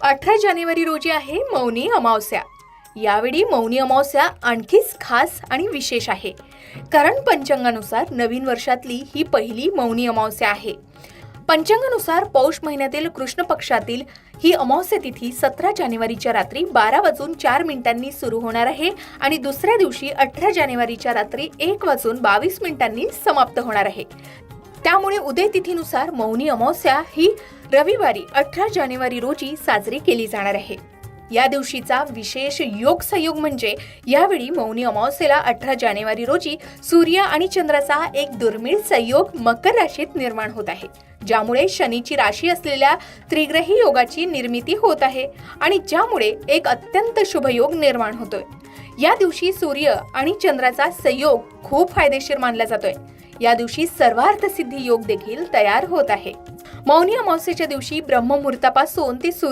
18 जानेवारी रोजी आहे मौनी अमावस्या। यावेळी मौनी अमावस्या आणखीच खास आणि विशेष आहे, कारण पंचांगानुसार नवीन वर्षातली ही पहिली मौनी अमावस्या आहे। पंचांगानुसार पौष महिन्यातील कृष्ण पक्षातील ही अमावस्या तिथी 17 जानेवारीच्या रात्री 12:04 सुरू होणार आहे आणि दुसऱ्या दिवशी 18 जानेवारीच्या रात्री 1:22 समाप्त होणार आहे। त्यामुळे उदय तिथीनुसार मौनी अमावस्या ही रविवारी 18 जानेवारी रोजी साजरी केली जाणार आहे। या दिवशीचा विशेष योग संयोग म्हणजे यावेळी मौनी अमावस्येला 18 जानेवारी रोजी सूर्य आणि चंद्राचा एक दुर्मिळ संयोग मकर राशीत निर्माण होत आहे, ज्यामुळे शनीची राशी असलेल्या त्रिग्रही योगाची निर्मिती होत आहे आणि ज्यामुळे एक अत्यंत शुभ योग निर्माण होतोय। या दिवशी सूर्य आणि चंद्राचा संयोग खूप फायदेशीर मानला जातोय। या दिवशी सर्वार्थ सिद्धी योग देखील तयार होत आहे। मौनी अमावस्येच्या दिवशी ब्रह्ममुहूर्तापासून ते सूर्य